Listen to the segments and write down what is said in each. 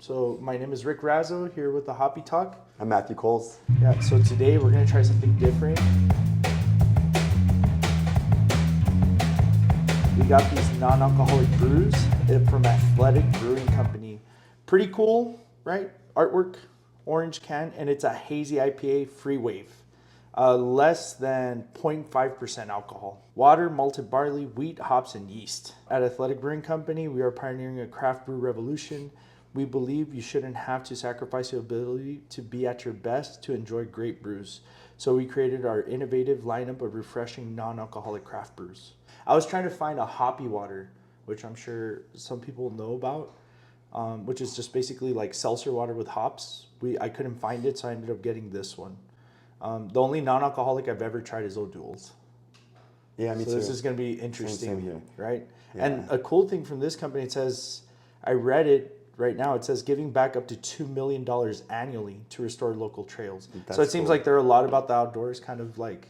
So my name is Rick Razzo here with the Hoppy Talk. I'm Matthew Coles. Yeah, so today we're gonna try something different. We got these non-alcoholic brews from Athletic Brewing Company. Pretty cool, right? Artwork, orange can, and it's a hazy IPA free wave. Less than 0.5% alcohol. Water, malted barley, wheat, hops, and yeast. At Athletic Brewing Company, we are pioneering a craft brew revolution. We believe you shouldn't have to sacrifice your ability to be at your best to enjoy great brews. So we created our innovative lineup of refreshing non-alcoholic craft brews. I was trying to find a hoppy water, which I'm sure some people know about, which is just basically like seltzer water with hops. I couldn't find it, so I ended up getting this one. The only non-alcoholic I've ever tried is O'Doul's. Yeah, me too. So this is going to be interesting, Same here. right? Yeah. And a cool thing from this company, it says, I read it right now, it says giving back up to $2 million annually to restore local trails. So it seems cool. like they're a lot about the outdoors, kind of like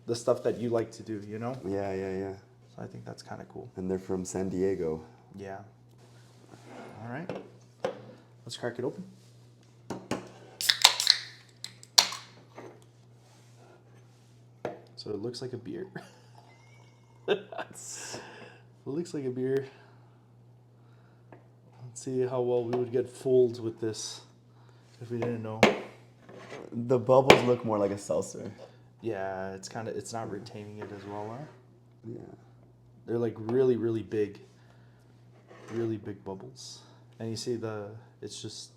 the stuff that you like to do, you know? Yeah. So I think that's kind of cool. And they're from San Diego. Yeah. All right. Let's crack it open. So it looks like a beer. It looks like a beer. Let's see how well we would get fooled with this if we didn't know. The bubbles look more like a seltzer. Yeah, it's not retaining it as well, huh? Yeah. They're like really, really big bubbles. And you see it's just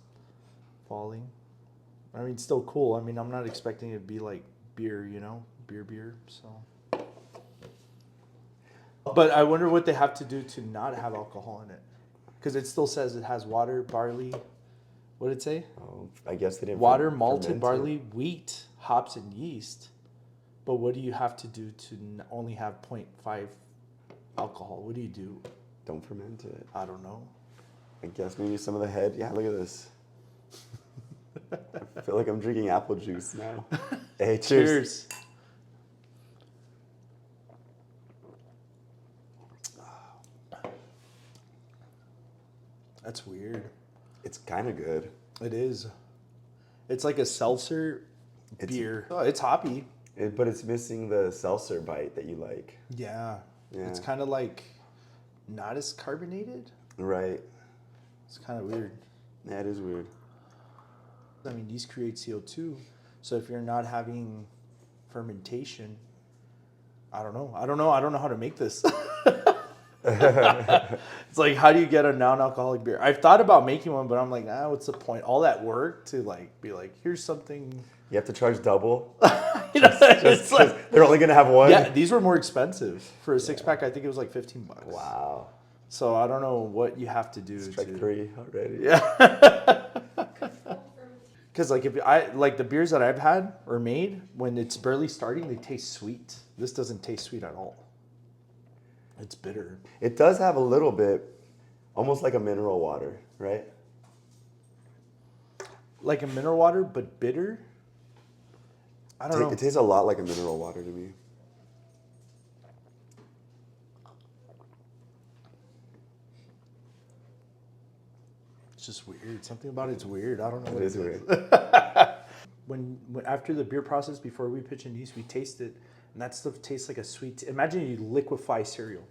falling. I mean, still cool. I mean, I'm not expecting it to be like beer, you know, beer, so. But I wonder what they have to do to not have alcohol in it. Because it still says it has water, barley, what did it say? Oh, I guess they didn't. Water, malted ferment barley, it. wheat, hops, and yeast. But what do you have to do to only have 0.5 alcohol? What do you do? Don't ferment it. I don't know. I guess maybe some of the head. Yeah, look at this. I feel like I'm drinking apple juice now. Hey, cheers. That's weird. It's kind of good. It is. It's like a seltzer beer. Oh, it's hoppy. But it's missing the seltzer bite that you like. Yeah. Yeah. It's kind of like not as carbonated. Right. It's kind of weird. Yeah, it is weird. I mean, yeast create CO2. So if you're not having fermentation, I don't know how to make this. It's like, how do you get a non-alcoholic beer? I've thought about making one, but I'm like, what's the point? All that work to like be like, here's something. You have to charge double. It's like, They're only gonna have one. yeah, these were more expensive for a 6-pack. I think it was like $15. Wow. So I don't know what you have to do. Strike 3 already. Yeah. Because like if I like the beers that I've had or made, when it's barely starting, they taste sweet. This doesn't taste sweet at all. It's bitter. It does have a little bit, almost like a mineral water, right? Like a mineral water, but bitter. I don't know. It tastes a lot like a mineral water to me. It's just weird. Something about it's weird. I don't know. It What is it weird. when after the beer process, before we pitch in yeast, we taste it, and that stuff tastes like a sweet. Imagine you liquefy cereal.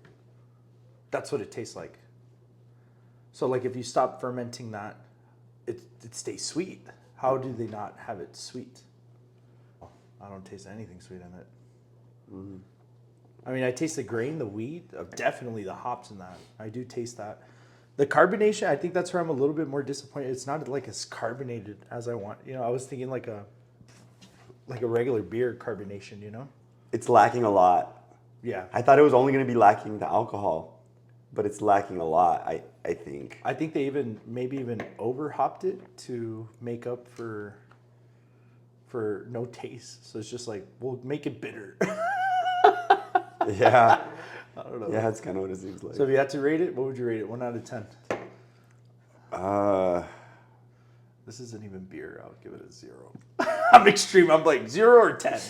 That's what it tastes like. So like if you stop fermenting that, it stays sweet. How do they not have it sweet? I don't taste anything sweet in it. Mm-hmm. I mean, I taste the grain, the wheat, definitely the hops in that. I do taste that. The carbonation, I think that's where I'm a little bit more disappointed. It's not like as carbonated as I want. You know, I was thinking like a regular beer carbonation, you know? It's lacking a lot. Yeah. I thought it was only going to be lacking the alcohol, but it's lacking a lot, I think. I think they maybe even over hopped it to make up for no taste. So it's just like, we'll make it bitter. Yeah. I don't know. Yeah, that's kind of what it seems like. So if you had to rate it, what would you rate it? 1 out of 10. This isn't even beer. I would give it a 0. I'm extreme. I'm like 0 or 10.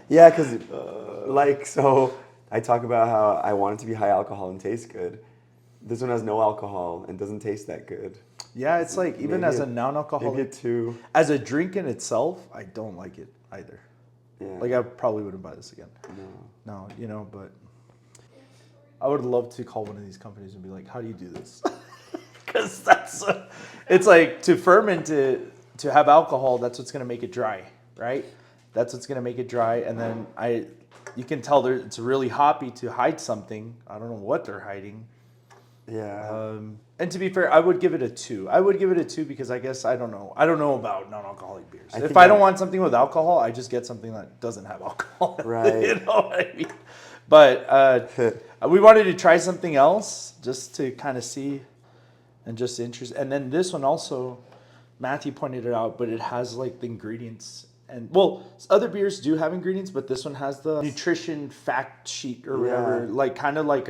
Yeah, because so I talk about how I want it to be high alcohol and taste good. This one has no alcohol and doesn't taste that good. Yeah, it's like even Maybe as a maybe non-alcoholic, a 2. as a drink in itself, I don't like it either. Yeah. Like I probably wouldn't buy this again. No. No, but I would love to call one of these companies and be like, "How do you do this?" Because it's like to ferment it, to have alcohol. That's what's gonna make it dry, right? That's what's gonna make it dry, and then you can tell it's really hoppy to hide something. I don't know what they're hiding. Yeah. And to be fair, I would give it a 2. I would give it a 2 because I guess I don't know. I don't know about non-alcoholic beers. I If think I don't want something with alcohol, I just get something that doesn't have alcohol. Right. You know what I mean? But we wanted to try something else just to kind of see and just interest. And then this one also, Matthew pointed it out, but it has like the ingredients. And well, other beers do have ingredients, but this one has the nutrition fact sheet or whatever. Yeah. Like kind of like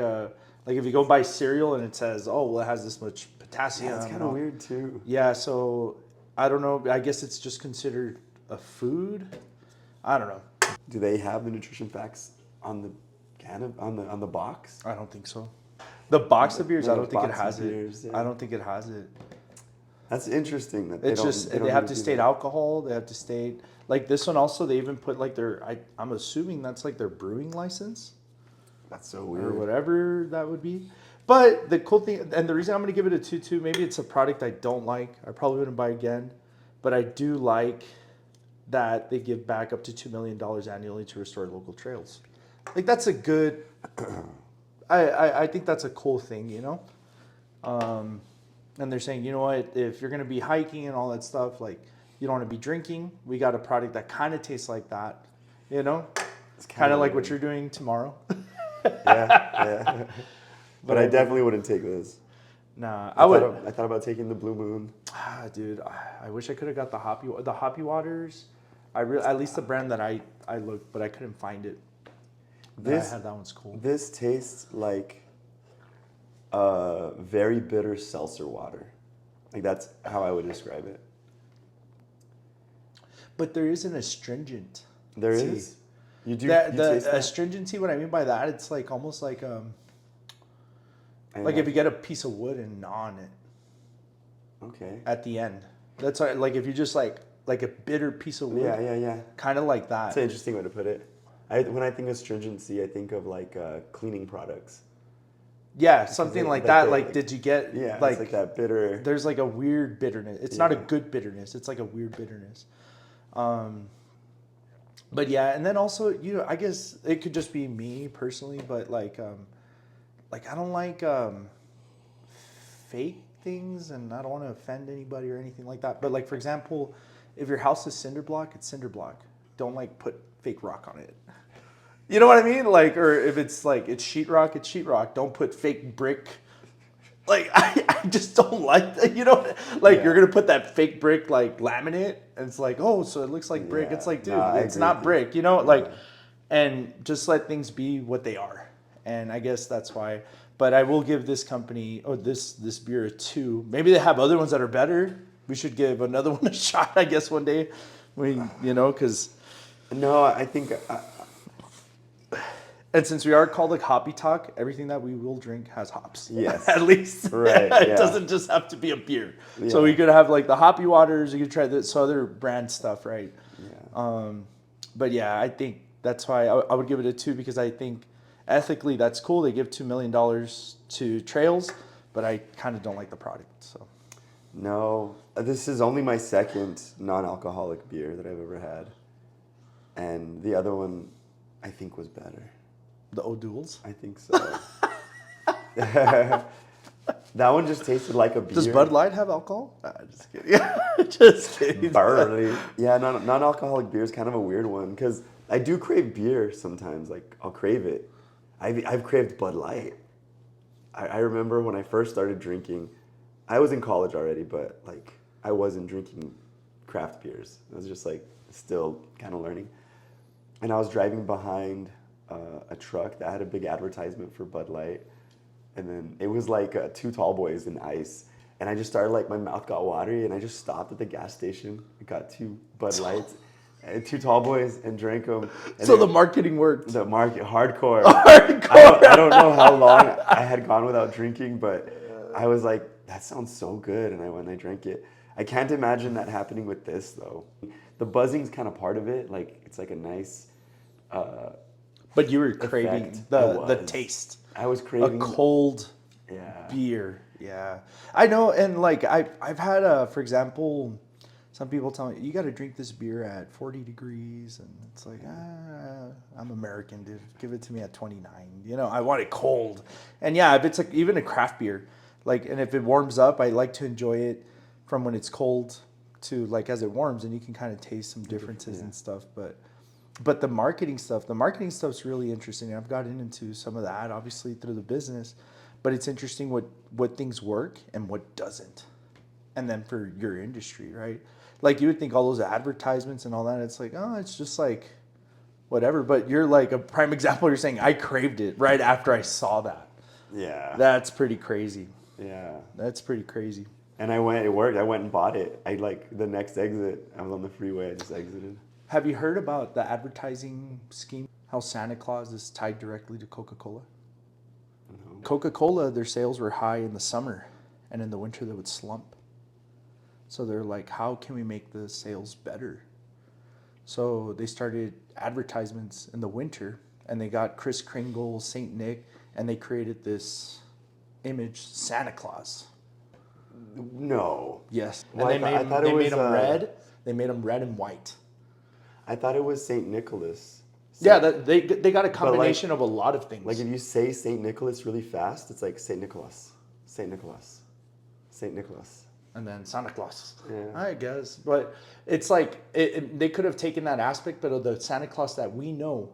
if you go buy cereal and it says, oh, well, it has this much potassium. Yeah, it's kind of weird too. Yeah, so I don't know. I guess it's just considered a food. I don't know. Do they have the nutrition facts on the can of on the box? I don't think so. The box of beers, I don't think it box of has beers, it. yeah. I don't think it has it. That's interesting. That It's just don't they have really to do state that. alcohol. They have to state like this one. Also, they even put like I'm assuming that's like their brewing license That's so or weird. whatever that would be. But the cool thing, and the reason I'm going to give it a 2-2, maybe it's a product I don't like. I probably wouldn't buy again, but I do like that they give back up to $2 million annually to restore local trails. Like that's a good. I think that's a cool thing, you know. And they're saying, you know what, if you're going to be hiking and all that stuff, like you don't want to be drinking, we got a product that kind of tastes like that, you know, It's kind of like weird. what you're doing tomorrow. Yeah. But I definitely wouldn't take this. Nah, I would. I thought about taking the Blue Moon. Dude, I wish I could have got the Hoppy waters. At least the brand that I looked, but I couldn't find it. I had that one's cool. This tastes like very bitter seltzer water. Like that's how I would describe it. But there is an astringent. There is. You do. That You the taste that? astringency. What I mean by that, it's like almost like I like know. if you get a piece of wood and gnaw on it Okay. at the end. That's like if you just like a bitter piece of wood. Yeah. Kind of like that. That's an interesting way to put it. When I think of stringency, I think of like cleaning products. Yeah, something they- like like that. they- Like, like- did you get Yeah, like, it's like that bitter. there's like a weird bitterness. It's not a Yeah. good bitterness. It's like a weird bitterness. But yeah, and then also, you know, I guess it could just be me personally, but like I don't like fake things, and I don't want to offend anybody or anything like that. But like for example, if your house is cinder block, it's cinder block. Don't like put fake rock on it. You know what I mean? Like, or if it's like it's sheetrock, it's sheetrock. Don't put fake brick. Like I just don't like that. You know, like you're gonna put that fake brick like laminate, and it's like, oh, so it looks like brick. Yeah. It's like, dude, No, I it's agree not with you. brick. You know, like, and just let things be what they are. And I guess that's why. But I will give this company, this beer a 2. Maybe they have other ones that are better. We should give another one a shot, I guess, one day. Because. No, I think And since we are called like Hoppy Talk, everything that we will drink has hops. Yes. At least. Right, It yeah. doesn't just have to be a beer. Yeah. So we could have like the Hoppy Waters. You could try this other brand stuff, right? Yeah. But yeah, I think that's why I would give it a 2, because I think ethically that's cool. They give $2 million to trails, but I kind of don't like the product. So No, this is only my second non-alcoholic beer that I've ever had, and the other one I think was better. the O'Douls. I think so. That one just tasted like a beer. Does Bud Light have alcohol? Just kidding. Just kidding. Barely. Yeah, non-alcoholic beer is kind of a weird one because I do crave beer sometimes. Like I'll crave it. I've craved Bud Light. I remember when I first started drinking, I was in college already, but like I wasn't drinking craft beers. I was just like still kind of learning. And I was driving behind a truck that had a big advertisement for Bud Light. And then it was like 2 tall boys in ice. And I just started like, my mouth got watery and I just stopped at the gas station. I got 2 Bud Lights. 2 tall boys and drank them. So the marketing worked. The market hardcore. Hardcore. I don't know how long I had gone without drinking, but I was like, that sounds so good, and I went and I drank it. I can't imagine that happening with this though. The buzzing's kind of part of it. Like it's like a nice. But you were craving Effect. the taste. I was A craving cold Yeah. beer. Yeah, I know. And like I've had for example, some people tell me you got to drink this beer at 40 degrees, and it's like I'm American, dude. Give it to me at 29. You know, I want it cold. And yeah, if it's like even a craft beer, like, and if it warms up, I like to enjoy it from when it's cold to like as it warms, and you can kind of taste some differences and stuff. But the marketing stuff's really interesting. I've gotten into some of that obviously through the business, but it's interesting what things work and what doesn't. And then for your industry, right? Like you would think all those advertisements and all that, it's like, oh, it's just like whatever. But you're like a prime example. You're saying I craved it right after I saw that. Yeah. That's pretty crazy. Yeah. That's pretty crazy. And it worked. I went and bought it. I like the next exit. I was on the freeway. I just exited. Have you heard about the advertising scheme? How Santa Claus is tied directly to Coca-Cola? No. Coca-Cola, their sales were high in the summer, and in the winter they would slump. So they're like, how can we make the sales better? So they started advertisements in the winter, and they got Kris Kringle, Saint Nick, and they created this image, Santa Claus. No. Yes. Well, And I thought it they was, made them red. They made them red and white. I thought it was Saint Nicholas. Yeah, they got a combination of a lot of things. Like if you say Saint Nicholas really fast, it's like Saint Nicholas, Saint Nicholas, Saint Nicholas. And then Santa Claus. Yeah. I guess. But it's like, they could have taken that aspect, but of the Santa Claus that we know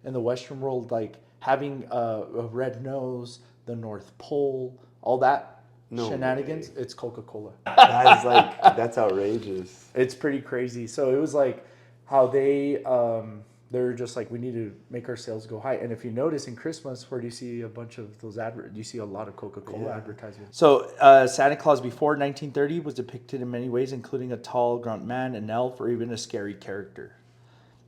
in the Western world, like having a red nose, the North Pole, all that shenanigans, it's Coca-Cola. That's outrageous. It's pretty crazy. So it was like how they're just like, we need to make our sales go high. And if you notice in Christmas, where do you see a bunch of those you see a lot of Coca-Cola advertisements. So Santa Claus before 1930 was depicted in many ways, including a tall grunt man, an elf, or even a scary character.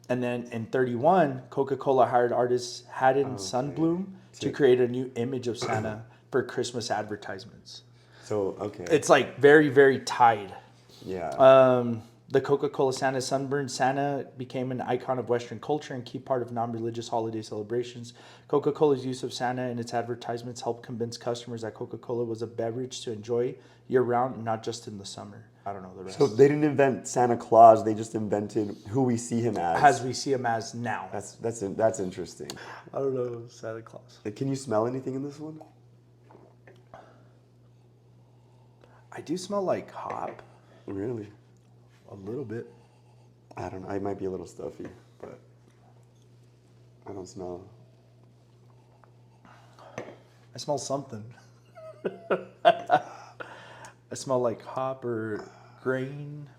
And then in 31, Coca-Cola hired artist Haddon Sundblom to create a new image of Santa for Christmas advertisements. So, okay. It's like very, very tied. Yeah. The Coca-Cola Santa sunburned Santa became an icon of Western culture and key part of non-religious holiday celebrations. Coca-Cola's use of Santa in its advertisements helped convince customers that Coca-Cola was a beverage to enjoy year-round, not just in the summer. I don't know the rest. So they didn't invent Santa Claus. They just invented who we see him as. As we see him as now. That's interesting. I don't know Santa Claus. Can you smell anything in this one? I do smell like hop. Really? A little bit. I don't know. I might be a little stuffy, but I don't smell. I smell something. I smell like hop or grain.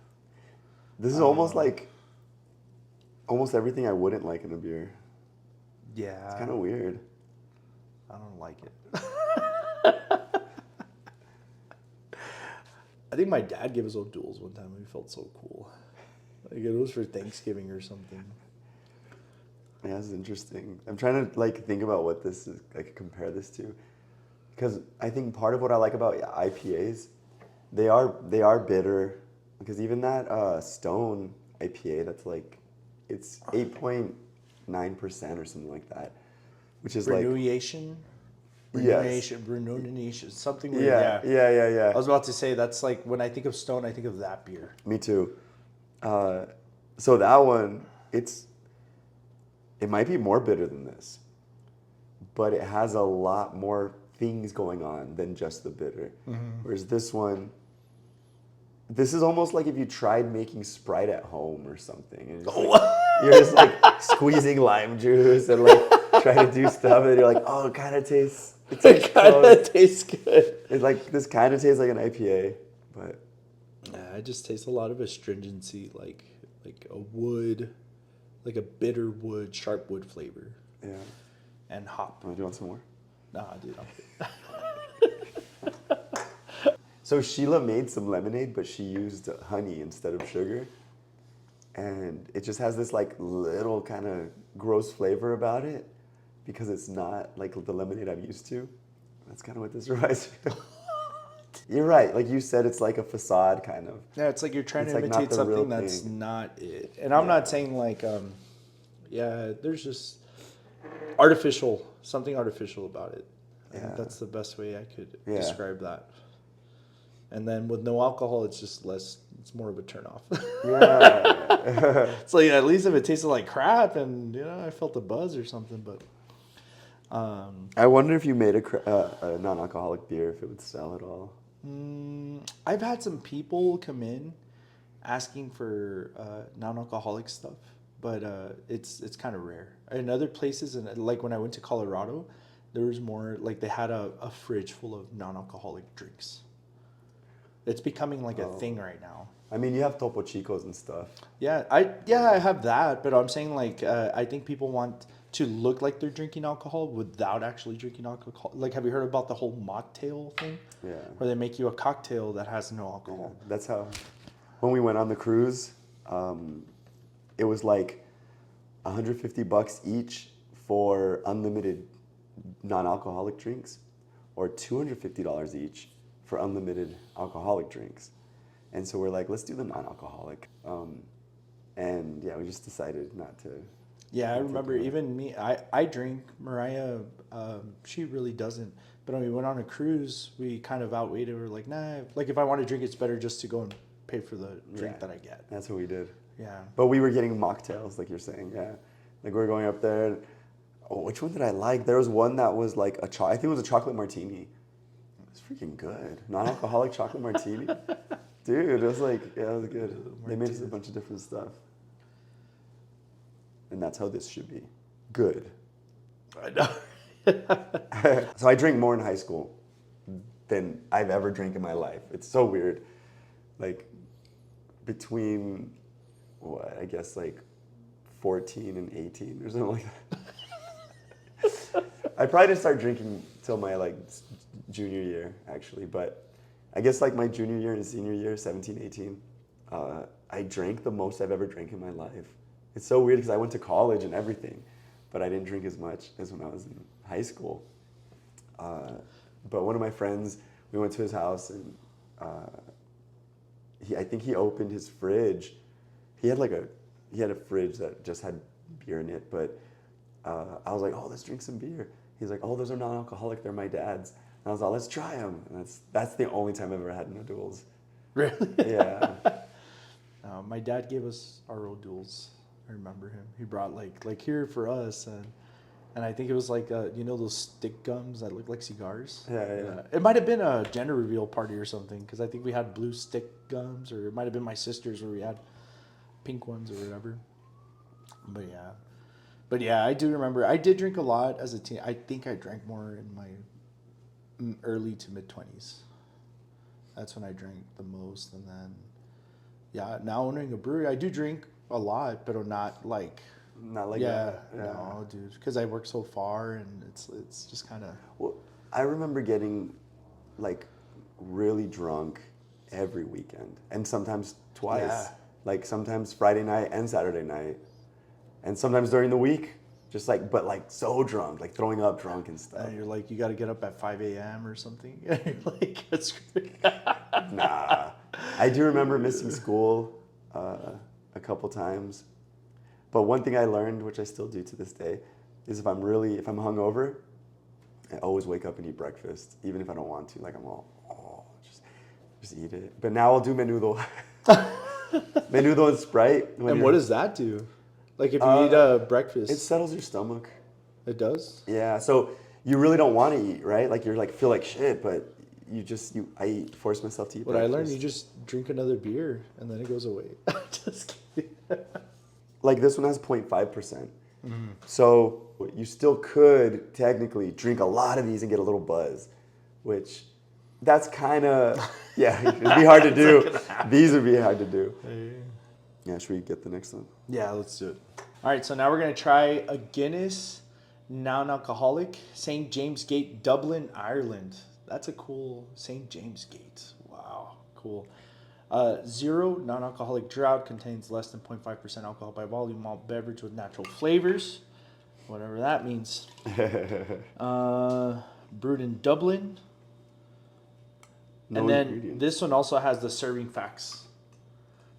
This is almost like almost everything I wouldn't like in a beer. Yeah. It's kind of weird. I don't like it. I think my dad gave us all duels one time and we felt so cool. Like it was for Thanksgiving or something. Yeah, that's interesting. I'm trying to like think about what this is, like compare this to. Because I think part of what I like about IPAs, they are bitter. Because even that Stone IPA, that's like, it's 8.9% or something like that. Which is Renunciation? Renunciation, something weird. Yeah. I was about to say, that's like, when I think of Stone, I think of that beer. Me too. So that one, it might be more bitter than this, but it has a lot more things going on than just the bitter. Mm-hmm. Whereas this one, this is almost like if you tried making Sprite at home or something. And you're just like squeezing lime juice and like trying to do stuff, and you're like, oh, it kind of tastes. It kind of tastes good. It's like this kind of tastes like an IPA, but yeah, it just tastes a lot of astringency, like a wood, like a bitter wood, sharp wood flavor. Yeah. And hop. Do you want some more? Nah, dude, I'm good. So Sheila made some lemonade, but she used honey instead of sugar. and it just has this like little kind of gross flavor about it because it's not like the lemonade I'm used to. That's kind of what this reminds me of. You're right. Like you said, it's like a facade kind of. Yeah, it's like you're trying It's to like not imitate the real something that's thing. not it. And I'm Yeah. not saying like, yeah, there's just artificial, something artificial about it. I think Yeah. that's the best way I could Yeah. describe that. And then with no alcohol, it's just less, it's more of a turnoff. Yeah. It's like, at least if it tasted like crap and, you know, I felt a buzz or something, but. I wonder if you made a non-alcoholic beer, if it would sell at all. I've had some people come in asking for non-alcoholic stuff, but it's kind of rare. In other places, and like when I went to Colorado, there was more like they had a fridge full of non-alcoholic drinks. It's becoming like a thing right now. I mean, you have Topo Chicos and stuff. Yeah, I have that, but I'm saying like I think people want to look like they're drinking alcohol without actually drinking alcohol. Like, have you heard about the whole mocktail thing? Yeah. Where they make you a cocktail that has no Yeah. alcohol. That's how. When we went on the cruise, it was like $150 each for unlimited non-alcoholic drinks, or $250 each for unlimited alcoholic drinks. And so we're like, let's do the non-alcoholic. And yeah, we just decided not to. Yeah, I not to remember do it. even me, I drink. Mariah, she really doesn't. But when we went on a cruise, we kind of outweighed it. We were like, nah, like if I want to drink, it's better just to go and pay for the drink Yeah. that I get. That's what we did. Yeah. But we were getting mocktails, like you're saying, yeah. Like we were going up there. And, oh, which one did I like? There was one that was like I think it was a chocolate martini. It was freaking good. Non-alcoholic chocolate martini. Dude, it was like, yeah, it was good. They made us a bunch of different stuff. And that's how this should be. Good. I know. So I drank more in high school than I've ever drank in my life. It's so weird. Like between what, I guess like 14 and 18 or something like that. I probably didn't start drinking till my like junior year actually, but I guess like my junior year and senior year, 17, 18, I drank the most I've ever drank in my life. It's so weird because I went to college and everything, but I didn't drink as much as when I was in high school. But one of my friends, we went to his house and I think he opened his fridge. He had a fridge that just had beer in it, but I was like, oh, let's drink some beer. He's like, oh, those are non-alcoholic. They're my dad's. And I was like, let's try them. And that's the only time I've ever had no duels. Really? Yeah. My dad gave us our old duels. I remember him. He brought like here for us, and I think it was like you know those stick gums that look like cigars. Yeah. It might have been a gender reveal party or something because I think we had blue stick gums, or it might have been my sister's where we had pink ones or whatever. But yeah, I do remember. I did drink a lot as a teen. I think I drank more in my early to mid 20s. That's when I drank the most, and then yeah, now owning a brewery, I do drink a lot, but I'm not like Not like yeah, that. Yeah. no, dude, because I work so far, and it's just kind of Well, I remember getting like really drunk every weekend, and sometimes twice. Yeah. Like sometimes Friday night and Saturday night, and sometimes during the week, just like but like so drunk, like throwing up drunk and stuff. and you're like you got to get up at 5 a.m. or something. You're like that's great. Nah, I do remember missing school a couple times, but one thing I learned, which I still do to this day, is if I'm hungover, I always wake up and eat breakfast, even if I don't want to. Like I'm all, just eat it. But now I'll do menudo, menudo and Sprite. And what does that do? Like if you eat breakfast, It settles your stomach. it does. Yeah, so you really don't want to eat, right? Like you're like feel like shit, but I force myself to eat. What I learned, breakfast. you just drink another beer and then it goes away. Just kidding. Like this one has 0.5%. So you still could technically drink a lot of these and get a little buzz, which that's kind of, yeah, it'd be hard to do. These would be hard to do. Yeah, should we get the next one? Yeah, let's do it. All right, so now we're going to try a Guinness non-alcoholic, St. James Gate, Dublin, Ireland. That's a cool St. James Gate. Wow, cool. Zero non-alcoholic drought contains less than 0.5% alcohol by volume. Malt beverage with natural flavors, whatever that means. Brewed in Dublin. No And then ingredients. this one also has the serving facts.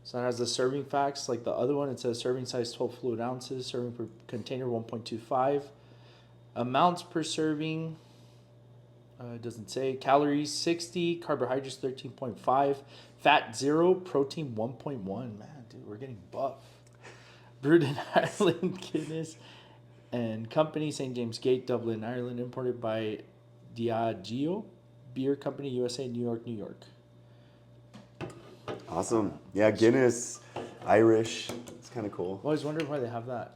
So it has the serving facts like the other one. It says serving size 12 fluid ounces, serving per container 1.25, amounts per serving. It doesn't say. Calories 60, carbohydrates 13.5, fat 0, protein 1.1. Man, dude, we're getting buff. Brewed in Ireland, Guinness and Company, St. James Gate, Dublin, Ireland. Imported by Diageo Beer Company, USA, New York, New York. Awesome. Yeah, Guinness, Irish. It's kind of cool. I always wondered why they have that.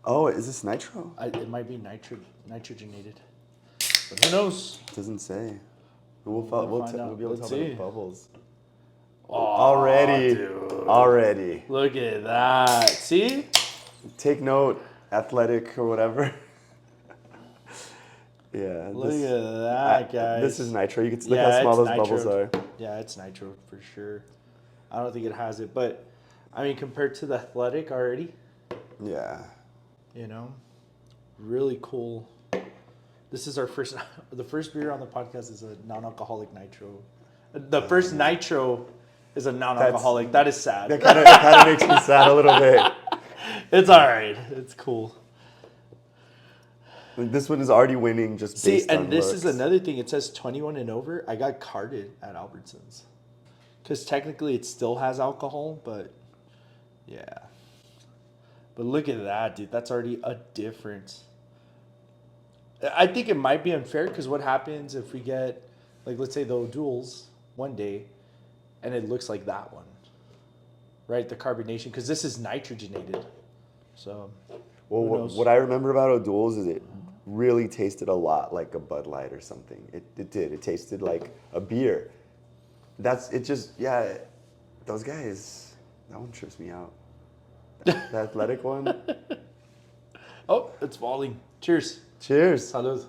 Oh, is this nitro? It might be nitrogenated. But who knows? It doesn't say. We'll We'll find out. be able to Let's tell by see. the bubbles. Oh, Already. dude. Already. Look at that. See? Take note, athletic or whatever. Yeah. Look at that, guys. This is nitro. You can look how small those bubbles are. Yeah, it's nitro for sure. I don't think it has it, but I mean, compared to the athletic already, Yeah. you know, really cool. This is our the first beer on the podcast is a non-alcoholic nitro. The first nitro is a non-alcoholic. That is sad. That kind of makes me sad a little bit. It's all right. It's cool. This one is already winning just See, based on and this looks. is another thing. It says 21 and over. I got carded at Albertsons. Because technically it still has alcohol, but yeah. But look at that, dude. That's already a difference. I think it might be unfair because what happens if we get, like, let's say the O'Doul's one day and it looks like that one, right? The carbonation, because this is nitrogenated. So, Well, who knows? what I remember about O'Doul's is it really tasted a lot like a Bud Light or something. It did. It tasted like a beer. Those guys, that one trips me out. The athletic one. Oh, it's falling. Cheers. Cheers. Salud.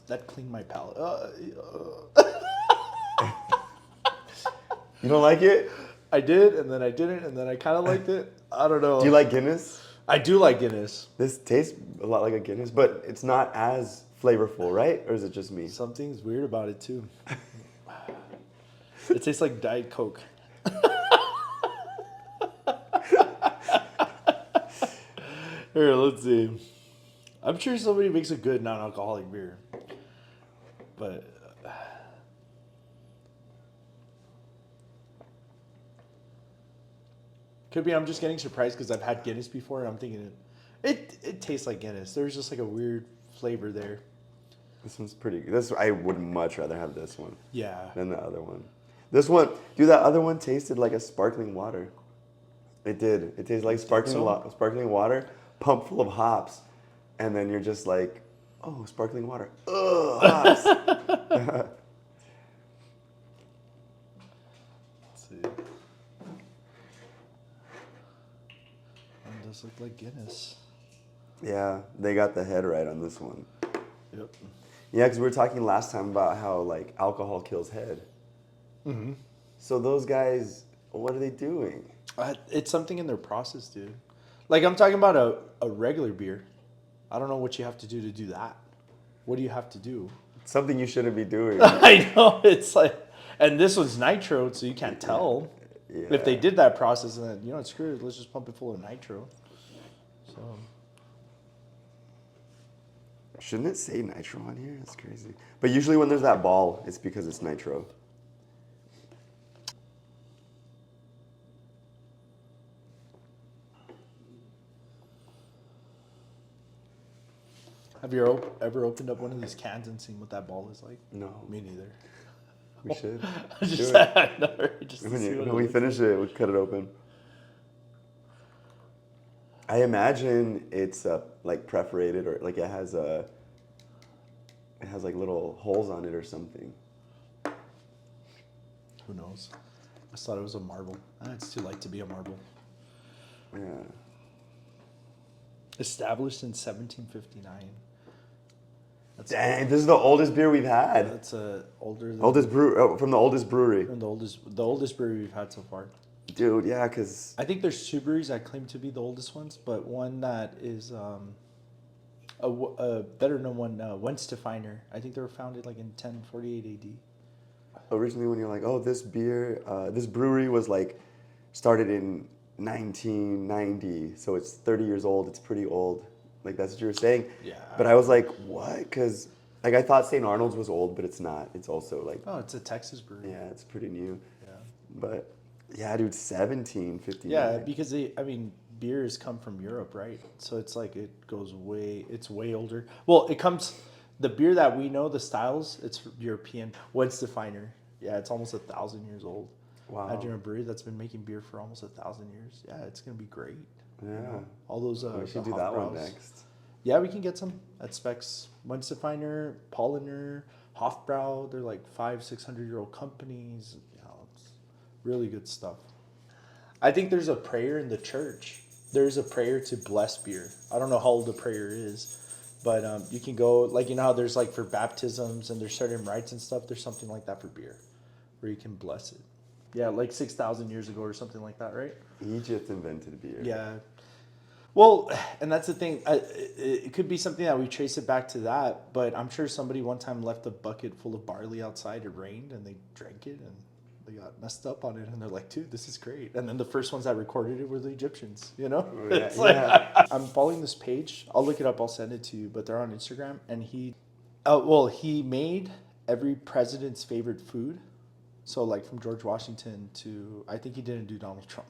That cleaned my palate. You don't like it? I did, and then I didn't, and then I kind of liked it. I don't know. Do you like Guinness? I do like Guinness. This tastes a lot like a Guinness, but it's not as flavorful, right? Or is it just me? Something's weird about it too. It tastes like Diet Coke. Here, let's see. I'm sure somebody makes a good non-alcoholic beer, but could be I'm just getting surprised because I've had Guinness before and I'm thinking it tastes like Guinness. There's just like a weird flavor there. This one's pretty good. I would much rather have this one Yeah. than the other one. This one, dude, that other one tasted like a sparkling water. It did. It tasted like sparkling water, pumped full of hops. And then you're just like, oh, sparkling water. Ugh, hops. Let's see. It does look like Guinness. Yeah, they got the head right on this one. Yep. Yeah, because we were talking last time about how like alcohol kills head. Mm-hmm. So those guys, what are they doing? It's something in their process, dude. Like I'm talking about a regular beer. I don't know what you have to do that. What do you have to do? Something you shouldn't be doing. I know, it's like, and this one's nitro, so you can't tell. Yeah. If they did that process, then you know it's screwed. Let's just pump it full of nitro. So Shouldn't it say nitro on here? That's crazy. But usually when there's that ball, it's because it's nitro. have you ever opened up one of these cans and seen what that ball is like? No. Me neither. We should. Just, Do it. just to see what When it we looks finish it, we cut it open. I imagine it's like perforated or like it has like little holes on it or something. Who knows? I just thought it was a marble. It's too light to be a marble. Yeah. Established in 1759. Dang, this is the oldest beer we've had. That's older than Oldest brew from the oldest brewery. from the oldest brewery we've had so far. Dude, yeah, because I think there's two breweries that claim to be the oldest ones, but one that is a better known one, Wenstefiner. I think they were founded like in 1048 AD. originally when you're like, oh, this beer, this brewery was like started in 1990, so it's 30 years old. It's pretty old. Like that's what you were saying. Yeah. But I was like, what? Because like I thought St. Arnold's was old, but it's not. It's also like, Oh, it's a Texas brewery. yeah, it's pretty new. Yeah. But yeah, dude, 1759. Yeah, because beer has come from Europe, right? So it's like it's way older. Well, the beer that we know, the styles, it's European. What's the finer? Yeah, it's almost 1,000 years old. Wow. Imagine a brewery that's been making beer for almost 1,000 years. Yeah, it's gonna be great. Yeah. You know, all those. We should the do that one Hofbrau's. next. Yeah, we can get some at Specs. Wenstefiner, Polliner, Hofbrau. They're like 500-600-year-old companies. Yeah, it's really good stuff. I think there's a prayer in the church. There's a prayer to bless beer. I don't know how old the prayer is, but you can go, like, you know how there's like for baptisms and there's certain rites and stuff. There's something like that for beer, where you can bless it. Yeah, like 6,000 years ago or something like that, right? Egypt invented beer. Yeah. Well, and that's the thing. It could be something that we trace it back to that, but I'm sure somebody one time left a bucket full of barley outside. It rained, and they drank it, and they got messed up on it, and they're like, "Dude, this is great." And then the first ones that recorded it were the Egyptians. You know, Yeah, it's like yeah. I'm following this page. I'll look it up. I'll send it to you. But they're on Instagram, and he made every president's favorite food. So like from George Washington to I think he didn't do Donald Trump.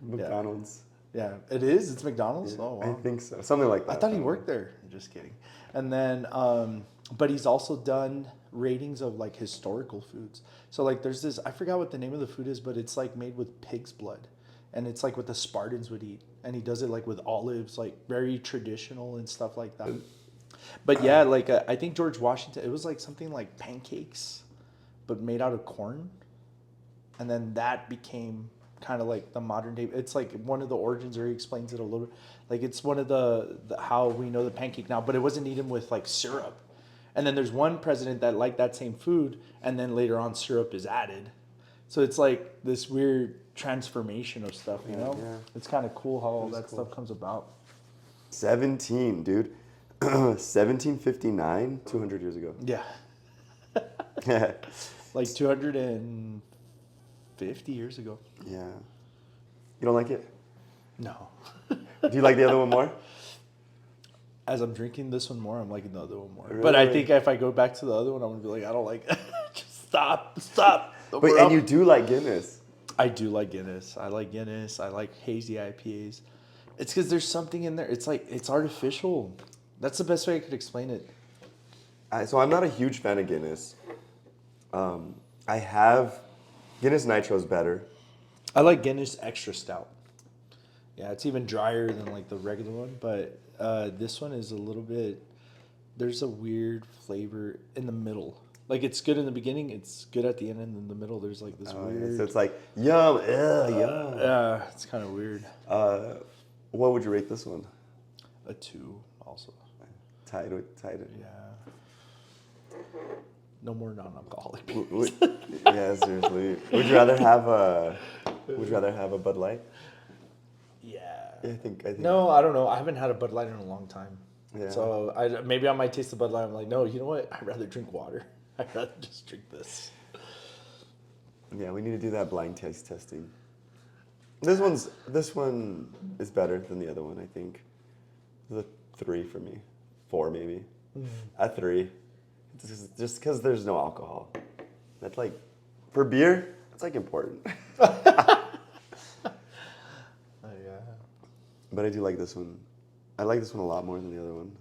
McDonald's. Yeah, it is. It's McDonald's. Yeah, Oh wow. I think so. Something like that. I thought he worked there. Just kidding. And then, but he's also done ratings of like historical foods. So like, there's this. I forgot what the name of the food is, but it's like made with pig's blood, and it's like what the Spartans would eat. And he does it like with olives, like very traditional and stuff like that. But yeah, like I think George Washington. It was like something like pancakes, but made out of corn, and then that became kind of like the modern day. It's like one of the origins, or he explains it a little bit. Like it's one of the how we know the pancake now, but it wasn't eaten with like syrup. And then there's one president that liked that same food, and then later on syrup is added. So it's like this weird transformation of stuff, you know? Yeah. It's kind of cool how all that cool. stuff comes about. 17, dude. 1759, 200 years ago. Yeah. Like 250 years ago. Yeah. You don't like it? No. Do you like the other one more? As I'm drinking this one more, I'm liking the other one more. Really? But I think if I go back to the other one, I'm gonna be like, I don't like it. Just stop. But and you do like Guinness. I do like Guinness. I like Guinness. I like hazy IPAs. It's because there's something in there. It's like it's artificial. That's the best way I could explain it. So I'm not a huge fan of Guinness. I have Guinness Nitro's better. I like Guinness Extra Stout. Yeah, it's even drier than like the regular one, but this one is a little bit. There's a weird flavor in the middle. Like it's good in the beginning, it's good at the end, and in the middle there's like this weird. Yeah, so it's like yum, yum. Yeah, it's kind of weird. What would you rate this one? A 2 also. Tied it. Yeah. No more non-alcoholic. Yeah, seriously. Would you rather have a Bud Light? Yeah. I think. No, I don't know. I haven't had a Bud Light in a long time. Yeah. So maybe I might taste the Bud Light. I'm like, no, you know what? I'd rather drink water. I'd rather just drink this. Yeah, we need to do that blind taste testing. This one is better than the other one, I think. It's a 3 for me. 4 maybe. A 3. Just because there's no alcohol. That's like, for beer, it's like important. Yeah. But I do like this one. I like this one a lot more than the other one.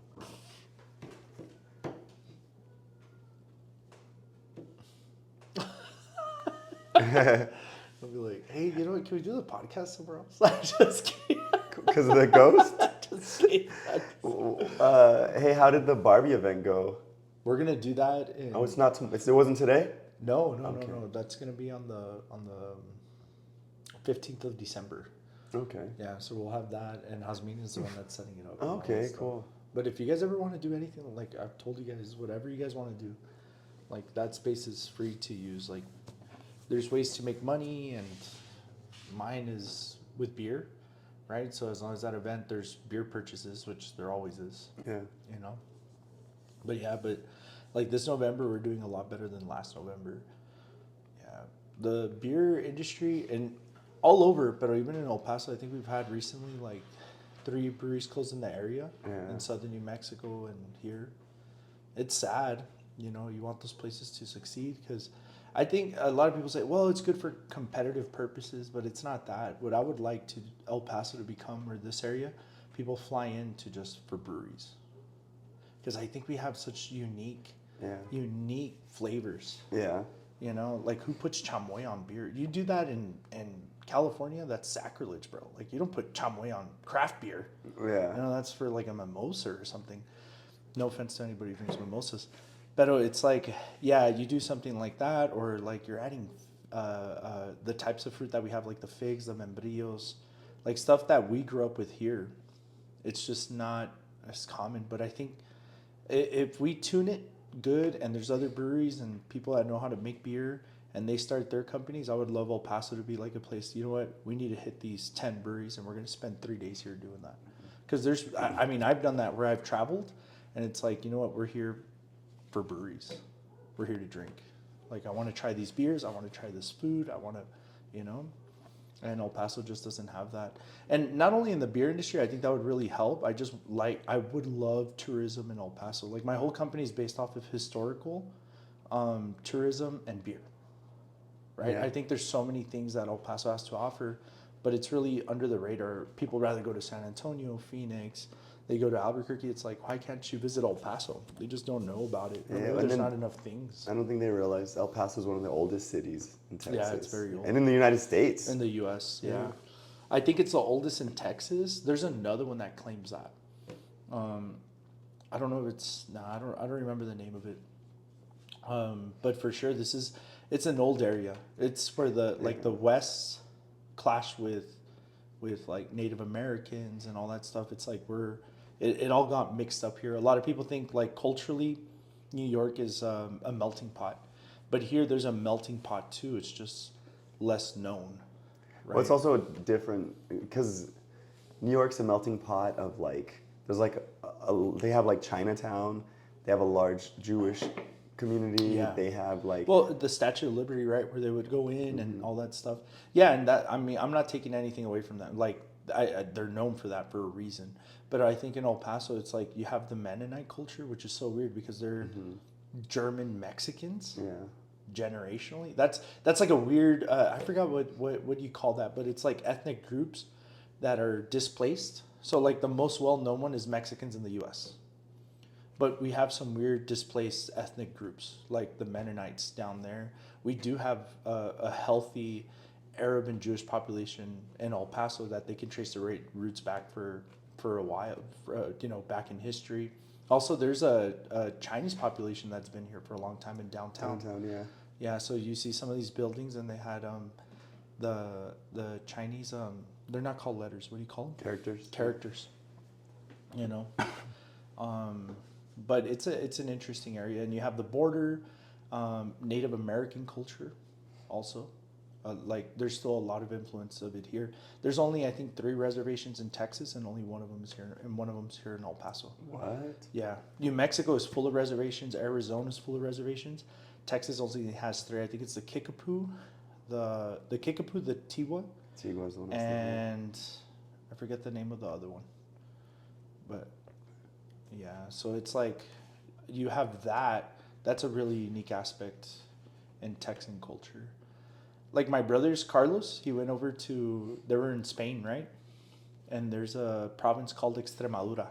I'll be like, hey, you know what? Can we do the podcast somewhere else? I'm just kidding. Because of the ghost? Just kidding. Hey, how did the Barbie event go? We're gonna do that. Oh, it's not. It wasn't today. No. That's gonna be on the 15th of December. Okay. Yeah, so we'll have that, and Hasmin is the one that's setting it up. Okay, cool. But if you guys ever want to do anything, like I've told you guys, whatever you guys want to do, like that space is free to use. Like there's ways to make money, and mine is with beer, right? So as long as that event, there's beer purchases, which there always is, Yeah. you know. But yeah, but like this November, we're doing a lot better than last November. Yeah, the beer industry and all over, but even in El Paso, I think we've had recently like 3 breweries closed in the area Yeah. in southern New Mexico and here. It's sad, you know. You want those places to succeed because I think a lot of people say, well, it's good for competitive purposes, but it's not that. What I would like to El Paso to become, or this area, people fly in to just for breweries because I think we have such Yeah. unique flavors. Yeah. You know, like who puts chamoy on beer? You do that in California, that's sacrilege, bro. Like you don't put chamoy on craft beer. Yeah. You know, that's for like a mimosa or something. No offense to anybody who drinks mimosas, but it's like, yeah, you do something like that, or like you're adding the types of fruit that we have, like the figs, the membrillos, like stuff that we grew up with here. It's just not as common, but I think if we tune it good, and there's other breweries and people that know how to make beer, and they start their companies, I would love El Paso to be like a place, you know what, we need to hit these 10 breweries and we're going to spend 3 days here doing that. Because I mean, I've done that where I've traveled, and it's like, you know what, we're here for breweries. We're here to drink. Like, I want to try these beers. I want to try this food. I want to, you know, and El Paso just doesn't have that. And not only in the beer industry, I think that would really help. I would love tourism in El Paso. Like, my whole company is based off of historical tourism and beer, right? Yeah. I think there's so many things that El Paso has to offer, but it's really under the radar. People rather go to San Antonio, Phoenix. They go to Albuquerque. It's like, why can't you visit El Paso? They just don't know about it. Yeah, Maybe and there's then not enough things. I don't think they realize El Paso is one of the oldest cities in Texas. Yeah, it's very old. And in the United States. In the U.S., yeah. Yeah. I think it's the oldest in Texas. There's another one that claims that. I don't know if it's I don't remember the name of it. But for sure, it's an old area. It's where the West clash with like Native Americans and all that stuff. It's like it all got mixed up here. A lot of people think like culturally, New York is a melting pot, but here there's a melting pot too. It's just less known. Right? Well, it's also different because New York's a melting pot of like, there's like, they have like Chinatown, they have a large Jewish community, Yeah. they have like. Well, the Statue of Liberty, right, where they would go in and all that stuff. Yeah, and that, I mean, I'm not taking anything away from that. Like, they're known for that for a reason. But I think in El Paso, it's like you have the Mennonite culture, which is so weird because they're German Mexicans. Yeah. Generationally, that's like a weird. I forgot what you call that, but it's like ethnic groups that are displaced. So like the most well known one is Mexicans in the U.S. But we have some weird displaced ethnic groups, like the Mennonites down there. We do have a healthy Arab and Jewish population in El Paso that they can trace their roots back for a while, back in history. Also, there's a Chinese population that's been here for a long time in downtown. Yeah. Yeah, so you see some of these buildings, and they had the Chinese. They're not called letters. What do you call them? Characters. Characters. You know. But it's an interesting area, and you have the border, Native American culture, also. Like there's still a lot of influence of it here. There's only I think 3 reservations in Texas, and only one of them is here, and one of them's here in El Paso. What? Yeah, New Mexico is full of reservations. Arizona is full of reservations. Texas only has 3. I think it's the Kickapoo, the Kickapoo, the Tiwa, Tigua's the one. and I forget the name of the other one. But yeah, so it's like you have that. That's a really unique aspect in Texan culture. Like my brother's Carlos, he went over they were in Spain, right? And there's a province called Extremadura.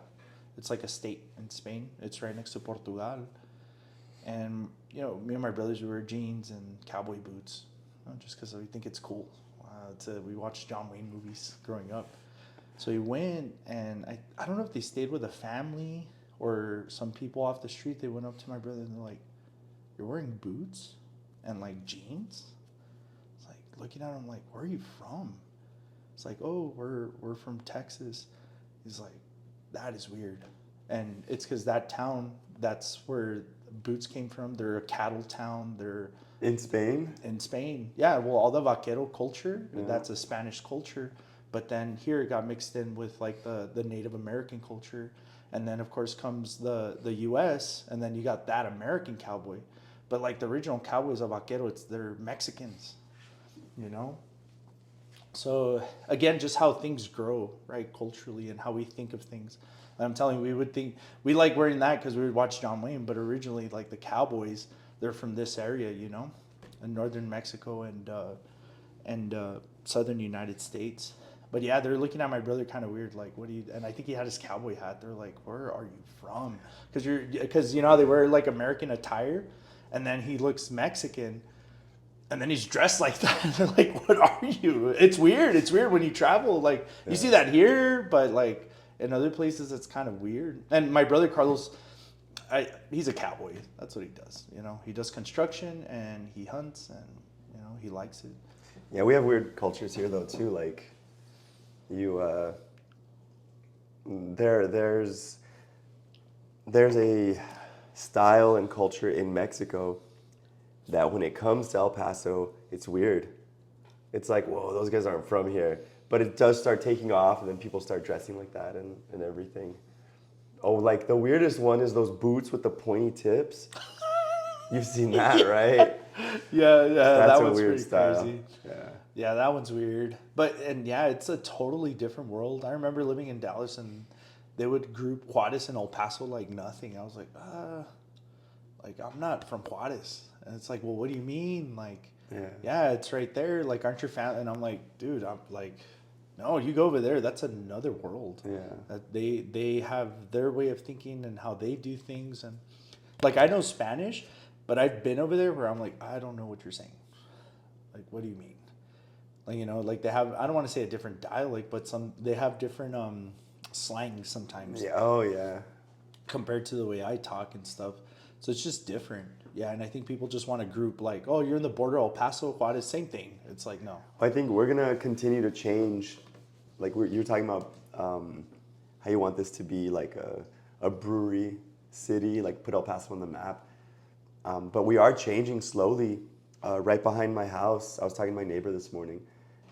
It's like a state in Spain. It's right next to Portugal. And, me and my brothers, we wear jeans and cowboy boots, just because we think it's cool. We watched John Wayne movies growing up. So he went, and I don't know if they stayed with a family or some people off the street. They went up to my brother, and they're like, "You're wearing boots and, like, jeans?" It's like, looking at him like, "Where are you from?" It's like, "Oh, we're from Texas." He's like, "That is weird." And it's because that town, that's where boots came from. They're a cattle town. They're In Spain? in Spain. Yeah, well, all the vaquero culture, Yeah. that's a Spanish culture. But then here it got mixed in with like the Native American culture. And then, of course, comes the US, and then you got that American cowboy. But like the original cowboys of vaquero, they're Mexicans, you know? So again, just how things grow, right, culturally, and how we think of things. And I'm telling you, we would think we like wearing that because we would watch John Wayne, but originally, like the Cowboys, they're from this area, you know, in northern Mexico and southern United States. But yeah, they're looking at my brother kind of weird, like, what do you? And I think he had his cowboy hat. They're like, where are you from? Because you know how they wear like American attire, and then he looks Mexican, and then he's dressed like that. They're like, what are you? It's weird. It's weird when you travel. Like, you see that here, but like in other places, it's kind of weird. And my brother Carlos, he's a cowboy. That's what he does. You know, he does construction and he hunts, and you know, he likes it. Yeah, we have weird cultures here though too. Like, there's a style and culture in Mexico that when it comes to El Paso, it's weird. It's like, whoa, those guys aren't from here. But it does start taking off, and then people start dressing like that and everything. Oh, like the weirdest one is those boots with the pointy tips. You've seen that, right? Yeah, That's that a one's weird pretty style. crazy. Yeah. Yeah, that one's weird. And yeah, it's a totally different world. I remember living in Dallas, and they would group Juarez and El Paso like nothing. I was like I'm not from Juarez. And it's like, well, what do you mean? Like, yeah, it's right there. Like, aren't your family? And I'm like, dude, I'm like, no, you go over there. That's another world. Yeah. That they have their way of thinking and how they do things. And like, I know Spanish, but I've been over there where I'm like, I don't know what you're saying. Like, what do you mean? Like, you know, like they have, I don't want to say a different dialect, but they have different slang sometimes. Yeah. Oh yeah. Compared to the way I talk and stuff. So it's just different. Yeah, and I think people just want to group like, oh, you're in the border, El Paso, Juarez, same thing. It's like, no. I think we're gonna continue to change. Like you're talking about how you want this to be like a brewery city, like put El Paso on the map. But we are changing slowly. Right behind my house, I was talking to my neighbor this morning.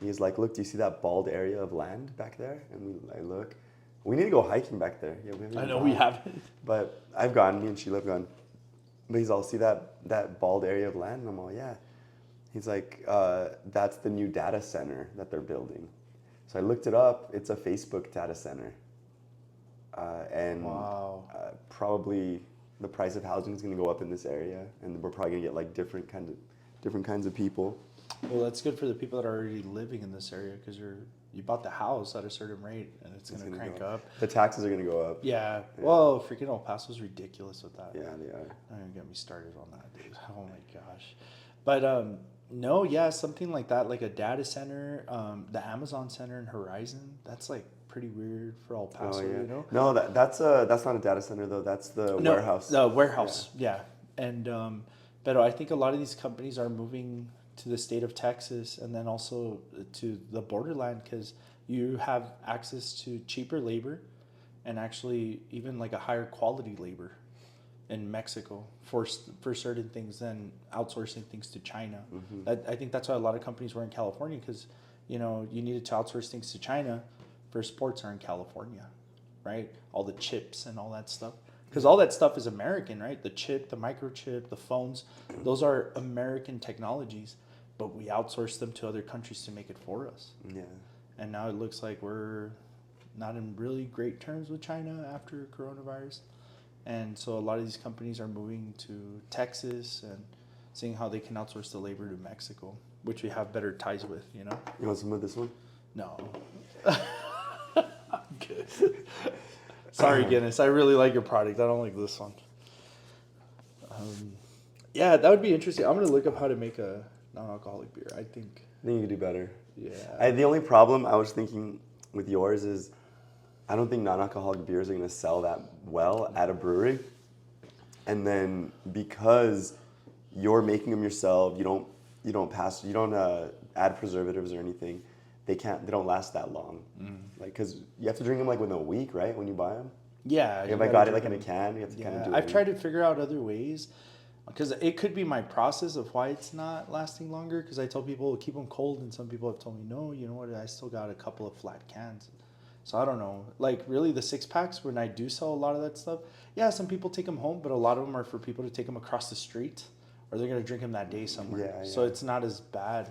He's like, look, do you see that bald area of land back there? And I look. We need to go hiking back there. Yeah, I know we haven't. But I've gone, me and Sheila have gone. But he's all, see that bald area of land? And I'm all, yeah. He's like, that's the new data center that they're building. So I looked it up. It's a Facebook data center. And Wow. probably the price of housing is going to go up in this area. And we're probably going to get like different kinds of people. Well, that's good for the people that are already living in this area because you bought the house at a certain rate and it's going to crank up. The taxes are going to go up. Yeah. Well, freaking El Paso's ridiculous with that. Yeah, they are. Don't even get me started on that, dude. Oh my gosh. But no, yeah, something like that, like a data center, the Amazon Center in Horizon. That's like pretty weird for El Paso, Oh, yeah. you know? No, that's not a data center though. That's the warehouse. The warehouse, yeah. And but I think a lot of these companies are moving to the state of Texas and then also to the borderland because you have access to cheaper labor and actually even like a higher quality labor in Mexico for certain things than outsourcing things to China. Mm-hmm. I think that's why a lot of companies were in California because, you know, you needed to outsource things to China. First ports are in California, right? All the chips and all that stuff. Because all that stuff is American, right? The chip, the microchip, the phones, those are American technologies, but we outsource them to other countries to make it for us. Yeah. And now it looks like we're not in really great terms with China after coronavirus. And so a lot of these companies are moving to Texas and seeing how they can outsource the labor to Mexico, which we have better ties with, you know? You want some of this one? No. I'm good. Sorry, Guinness. I really like your product. I don't like this one. Yeah, that would be interesting. I'm going to look up how to make a non-alcoholic beer. I think you could do better. Yeah. The only problem I was thinking with yours is I don't think non-alcoholic beers are going to sell that well at a brewery. And then because you're making them yourself, you don't add preservatives or anything. They don't last that long. Like, cause you have to drink them like within a week, right? When you buy them. Yeah. If you I gotta got it drink like in a them. can, you have to kind of Yeah, do it. I've tried to figure out other ways because it could be my process of why it's not lasting longer. Because I tell people keep them cold, and some people have told me no. You know what? I still got a couple of flat cans, so I don't know. Like really, the 6 packs when I do sell a lot of that stuff. Yeah, some people take them home, but a lot of them are for people to take them across the street, or they're gonna drink them that day somewhere. Yeah, So yeah. it's not as bad.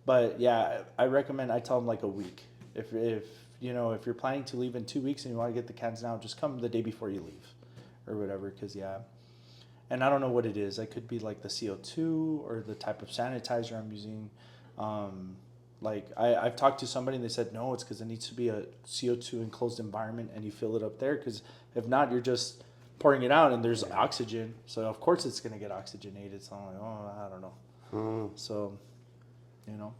But yeah, I recommend. I tell them like a week. If you know if you're planning to leave in 2 weeks and you want to get the cans now, just come the day before you leave, or whatever. Because yeah, and I don't know what it is. It could be like the CO2 or the type of sanitizer I'm using. Like I've talked to somebody and they said no, it's because it needs to be a CO2 enclosed environment and you fill it up there. Because if not, you're just pouring it out and there's oxygen. So of course it's gonna get oxygenated. So I'm like, oh, I don't know. So, you know.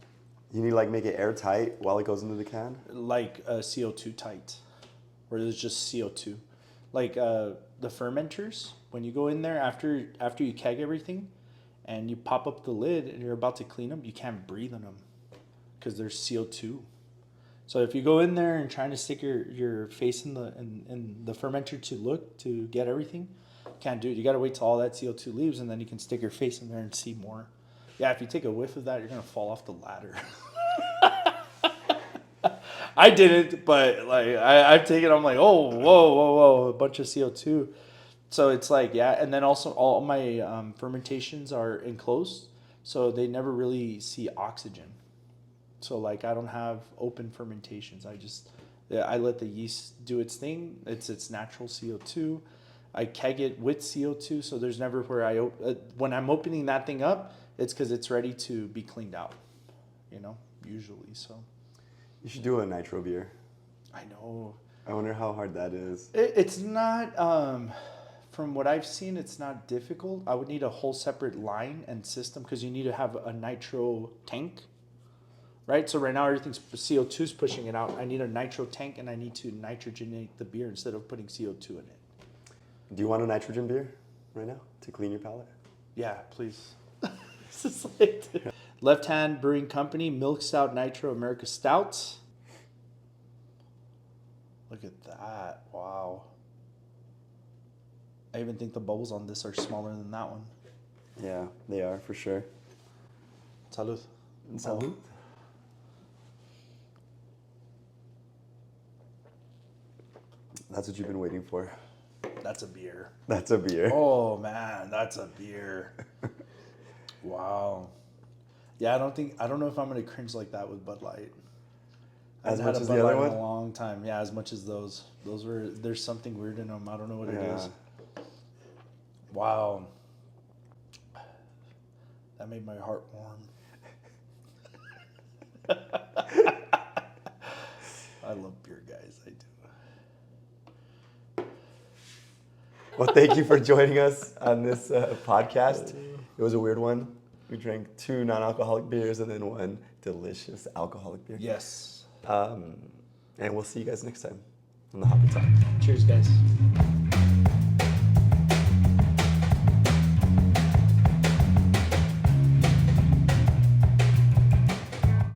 You need to like make it airtight while it goes into the can. Like CO2 tight, where there's just CO2. Like the fermenters, when you go in there after you keg everything, and you pop up the lid and you're about to clean them, you can't breathe in them because there's CO2. So if you go in there and trying to stick your face in the fermenter to look to get everything, can't do it. You got to wait till all that CO2 leaves and then you can stick your face in there and see more. Yeah, if you take a whiff of that, you're gonna fall off the ladder. I didn't, but like I've taken. I'm like, oh, whoa, a bunch of CO2. So it's like yeah, and then also all my fermentations are enclosed, so they never really see oxygen. So like I don't have open fermentations. I let the yeast do its thing. It's its natural CO2. I keg it with CO2, so there's never where when I'm opening that thing up, it's because it's ready to be cleaned out. You know, usually so. You should do a nitro beer. I know. I wonder how hard that is. It's not, from what I've seen, it's not difficult. I would need a whole separate line and system because you need to have a nitro tank, right? So right now everything's CO2 is pushing it out. I need a nitro tank and I need to nitrogenate the beer instead of putting CO2 in it. Do you want a nitrogen beer right now to clean your palate? Yeah, please. This is like Left Hand Brewing Company, Milk Stout Nitro America Stout. Look at that. Wow. I even think the bubbles on this are smaller than that one. Yeah, they are for sure. Salud. Salud. That's what you've been waiting for. That's a beer. That's a beer. Oh man, that's a beer. Wow. Yeah, I don't know if I'm gonna cringe like that with Bud Light. I As haven't much had a as Bud the other Light in one? a long time. Yeah, as much as those. There's something weird in them. I don't know what it is. Wow. That made my heart warm. I love beer, guys. I do. Well, thank you for joining us on this podcast. It was a weird one. We drank 2 non-alcoholic beers and then 1 delicious alcoholic beer. Yes. And we'll see you guys next time on the Hoppy Talk. Cheers, guys.